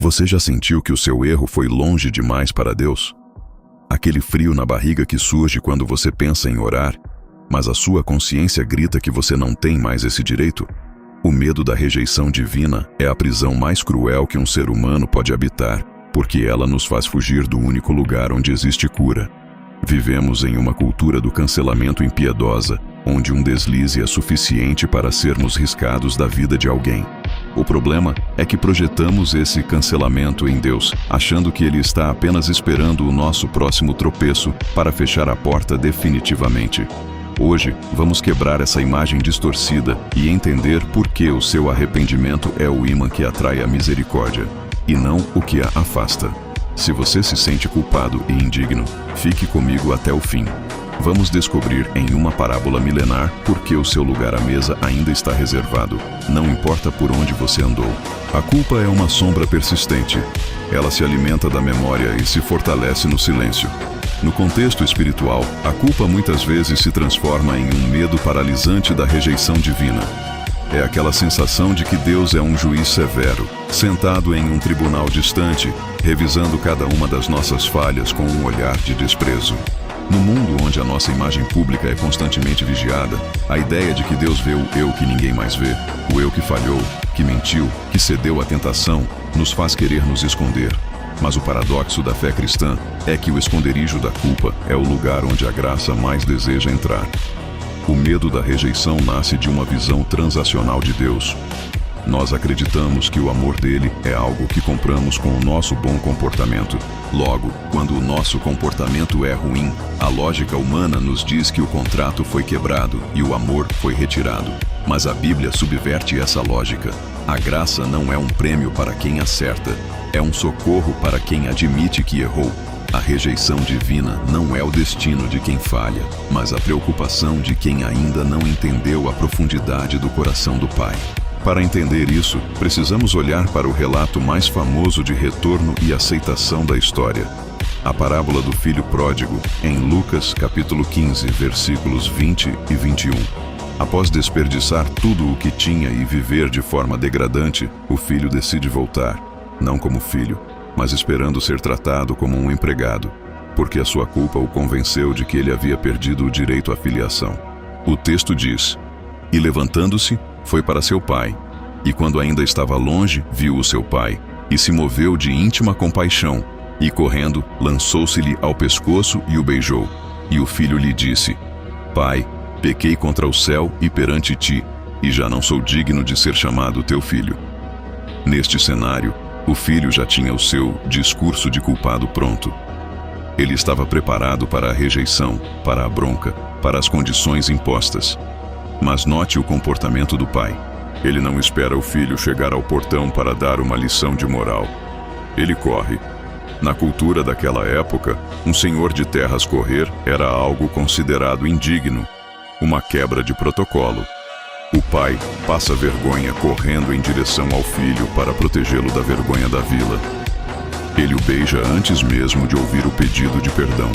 Você já sentiu que o seu erro foi longe demais para Deus? Aquele frio na barriga que surge quando você pensa em orar, mas a sua consciência grita que você não tem mais esse direito? O medo da rejeição divina é a prisão mais cruel que um ser humano pode habitar, porque ela nos faz fugir do único lugar onde existe cura. Vivemos em uma cultura do cancelamento impiedosa, onde um deslize é suficiente para sermos riscados da vida de alguém. O problema é que projetamos esse cancelamento em Deus, achando que Ele está apenas esperando o nosso próximo tropeço para fechar a porta definitivamente. Hoje, vamos quebrar essa imagem distorcida e entender por que o seu arrependimento é o ímã que atrai a misericórdia, e não o que a afasta. Se você se sente culpado e indigno, fique comigo até o fim. Vamos descobrir em uma parábola milenar por que o seu lugar à mesa ainda está reservado, não importa por onde você andou. A culpa é uma sombra persistente. Ela se alimenta da memória e se fortalece no silêncio. No contexto espiritual, a culpa muitas vezes se transforma em um medo paralisante da rejeição divina. É aquela sensação de que Deus é um juiz severo, sentado em um tribunal distante, revisando cada uma das nossas falhas com um olhar de desprezo. No mundo onde a nossa imagem pública é constantemente vigiada, a ideia de que Deus vê o eu que ninguém mais vê, o eu que falhou, que mentiu, que cedeu à tentação, nos faz querer nos esconder. Mas o paradoxo da fé cristã é que o esconderijo da culpa é o lugar onde a graça mais deseja entrar. O medo da rejeição nasce de uma visão transacional de Deus. Nós acreditamos que o amor dele é algo que compramos com o nosso bom comportamento. Logo, quando o nosso comportamento é ruim, a lógica humana nos diz que o contrato foi quebrado e o amor foi retirado. Mas a Bíblia subverte essa lógica. A graça não é um prêmio para quem acerta, é um socorro para quem admite que errou. A rejeição divina não é o destino de quem falha, mas a preocupação de quem ainda não entendeu a profundidade do coração do Pai. Para entender isso, precisamos olhar para o relato mais famoso de retorno e aceitação da história. A parábola do filho pródigo, em Lucas capítulo 15, versículos 20 e 21. Após desperdiçar tudo o que tinha e viver de forma degradante, o filho decide voltar, não como filho, mas esperando ser tratado como um empregado, porque a sua culpa o convenceu de que ele havia perdido o direito à filiação. O texto diz: "E levantando-se, foi para seu pai, e quando ainda estava longe, viu o seu pai, e se moveu de íntima compaixão, e correndo, lançou-se-lhe ao pescoço e o beijou. E o filho lhe disse: Pai, pequei contra o céu e perante ti, e já não sou digno de ser chamado teu filho." Neste cenário, o filho já tinha o seu discurso de culpado pronto. Ele estava preparado para a rejeição, para a bronca, para as condições impostas. Mas note o comportamento do pai. Ele não espera o filho chegar ao portão para dar uma lição de moral. Ele corre. Na cultura daquela época, um senhor de terras correr era algo considerado indigno, uma quebra de protocolo. O pai passa vergonha correndo em direção ao filho para protegê-lo da vergonha da vila. Ele o beija antes mesmo de ouvir o pedido de perdão.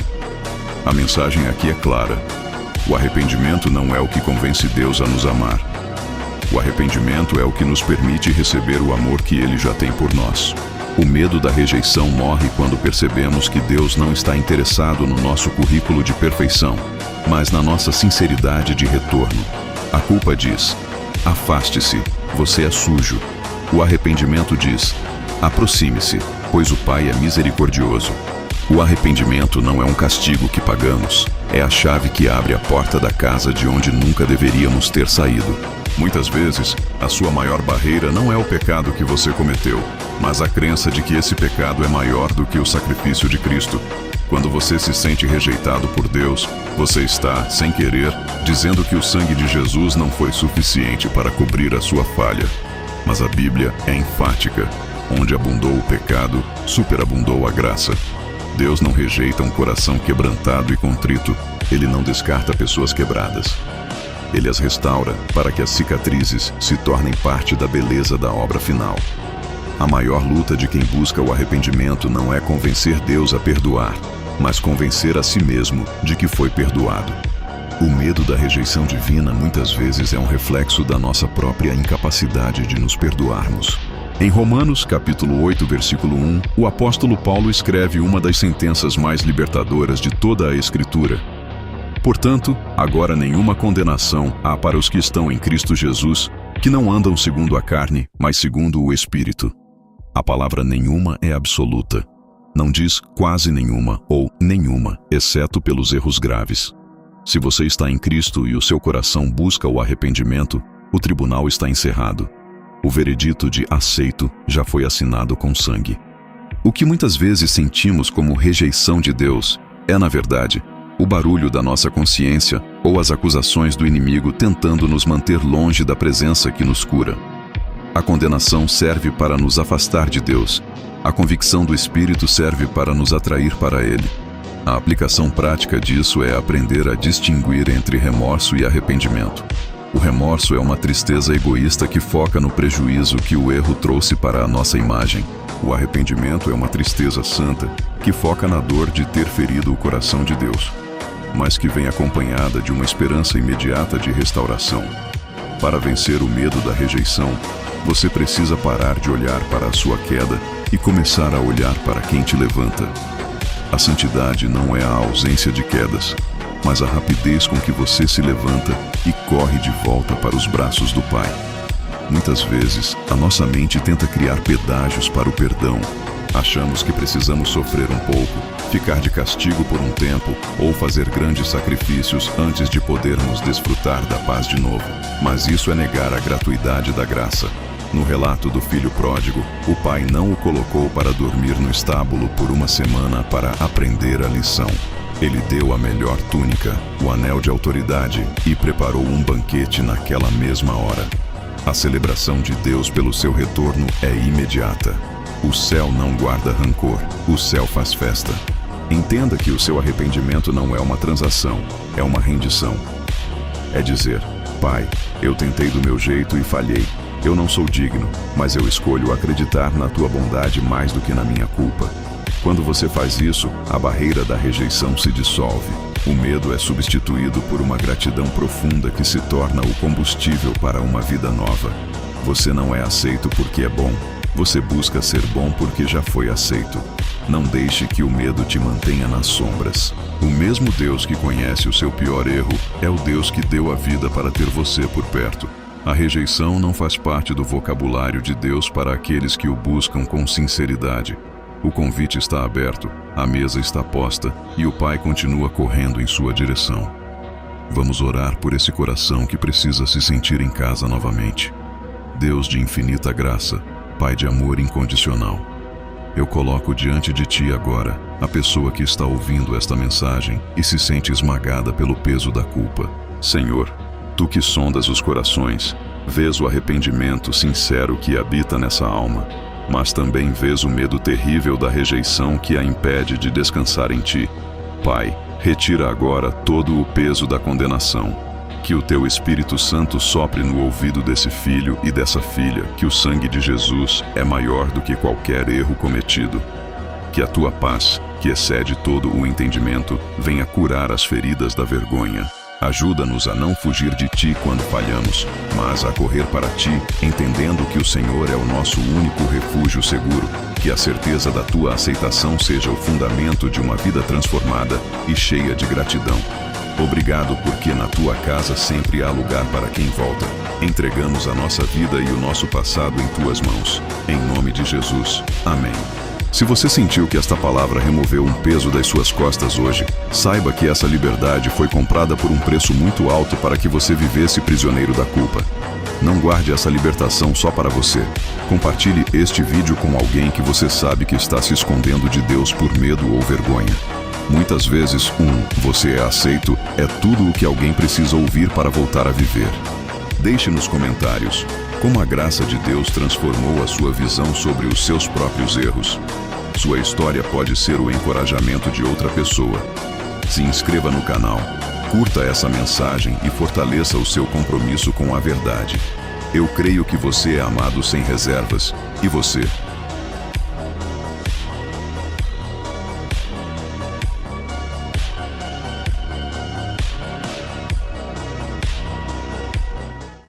A mensagem aqui é clara. O arrependimento não é o que convence Deus a nos amar. O arrependimento é o que nos permite receber o amor que Ele já tem por nós. O medo da rejeição morre quando percebemos que Deus não está interessado no nosso currículo de perfeição, mas na nossa sinceridade de retorno. A culpa diz: afaste-se, você é sujo. O arrependimento diz: aproxime-se, pois o Pai é misericordioso. O arrependimento não é um castigo que pagamos, é a chave que abre a porta da casa de onde nunca deveríamos ter saído. Muitas vezes, a sua maior barreira não é o pecado que você cometeu, mas a crença de que esse pecado é maior do que o sacrifício de Cristo. Quando você se sente rejeitado por Deus, você está, sem querer, dizendo que o sangue de Jesus não foi suficiente para cobrir a sua falha. Mas a Bíblia é enfática. Onde abundou o pecado, superabundou a graça. Deus não rejeita um coração quebrantado e contrito. Ele não descarta pessoas quebradas. Ele as restaura para que as cicatrizes se tornem parte da beleza da obra final. A maior luta de quem busca o arrependimento não é convencer Deus a perdoar, mas convencer a si mesmo de que foi perdoado. O medo da rejeição divina muitas vezes é um reflexo da nossa própria incapacidade de nos perdoarmos. Em Romanos, capítulo 8, versículo 1, o apóstolo Paulo escreve uma das sentenças mais libertadoras de toda a Escritura. Portanto, agora nenhuma condenação há para os que estão em Cristo Jesus, que não andam segundo a carne, mas segundo o Espírito. A palavra nenhuma é absoluta. Não diz quase nenhuma ou nenhuma, exceto pelos erros graves. Se você está em Cristo e o seu coração busca o arrependimento, o tribunal está encerrado. O veredito de aceito já foi assinado com sangue. O que muitas vezes sentimos como rejeição de Deus é, na verdade, o barulho da nossa consciência ou as acusações do inimigo tentando nos manter longe da presença que nos cura. A condenação serve para nos afastar de Deus. A convicção do Espírito serve para nos atrair para Ele. A aplicação prática disso é aprender a distinguir entre remorso e arrependimento. O remorso é uma tristeza egoísta que foca no prejuízo que o erro trouxe para a nossa imagem. O arrependimento é uma tristeza santa que foca na dor de ter ferido o coração de Deus, mas que vem acompanhada de uma esperança imediata de restauração. Para vencer o medo da rejeição, você precisa parar de olhar para a sua queda e começar a olhar para quem te levanta. A santidade não é a ausência de quedas, mas a rapidez com que você se levanta e corre de volta para os braços do Pai. Muitas vezes, a nossa mente tenta criar pedágios para o perdão. Achamos que precisamos sofrer um pouco, ficar de castigo por um tempo ou fazer grandes sacrifícios antes de podermos desfrutar da paz de novo. Mas isso é negar a gratuidade da graça. No relato do filho pródigo, o pai não o colocou para dormir no estábulo por uma semana para aprender a lição. Ele deu a melhor túnica, o anel de autoridade e preparou um banquete naquela mesma hora. A celebração de Deus pelo seu retorno é imediata. O céu não guarda rancor, o céu faz festa. Entenda que o seu arrependimento não é uma transação, é uma rendição. É dizer: Pai, eu tentei do meu jeito e falhei. Eu não sou digno, mas eu escolho acreditar na tua bondade mais do que na minha culpa. Quando você faz isso, a barreira da rejeição se dissolve. O medo é substituído por uma gratidão profunda que se torna o combustível para uma vida nova. Você não é aceito porque é bom. Você busca ser bom porque já foi aceito. Não deixe que o medo te mantenha nas sombras. O mesmo Deus que conhece o seu pior erro é o Deus que deu a vida para ter você por perto. A rejeição não faz parte do vocabulário de Deus para aqueles que o buscam com sinceridade. O convite está aberto, a mesa está posta e o Pai continua correndo em sua direção. Vamos orar por esse coração que precisa se sentir em casa novamente. Deus de infinita graça, Pai de amor incondicional, eu coloco diante de Ti agora a pessoa que está ouvindo esta mensagem e se sente esmagada pelo peso da culpa. Senhor, Tu que sondas os corações, vês o arrependimento sincero que habita nessa alma, mas também vês o medo terrível da rejeição que a impede de descansar em Ti. Pai, retira agora todo o peso da condenação. Que o Teu Espírito Santo sopre no ouvido desse filho e dessa filha que o sangue de Jesus é maior do que qualquer erro cometido. Que a Tua paz, que excede todo o entendimento, venha curar as feridas da vergonha. Ajuda-nos a não fugir de Ti quando falhamos, mas a correr para Ti, entendendo que o Senhor é o nosso único refúgio seguro. Que a certeza da Tua aceitação seja o fundamento de uma vida transformada e cheia de gratidão. Obrigado porque na Tua casa sempre há lugar para quem volta. Entregamos a nossa vida e o nosso passado em Tuas mãos. Em nome de Jesus. Amém. Se você sentiu que esta palavra removeu um peso das suas costas hoje, saiba que essa liberdade foi comprada por um preço muito alto para que você vivesse prisioneiro da culpa. Não guarde essa libertação só para você. Compartilhe este vídeo com alguém que você sabe que está se escondendo de Deus por medo ou vergonha. Muitas vezes, você é aceito, é tudo o que alguém precisa ouvir para voltar a viver. Deixe nos comentários como a graça de Deus transformou a sua visão sobre os seus próprios erros. Sua história pode ser o encorajamento de outra pessoa. Se inscreva no canal, curta essa mensagem e fortaleça o seu compromisso com a verdade. Eu creio que você é amado sem reservas. E você?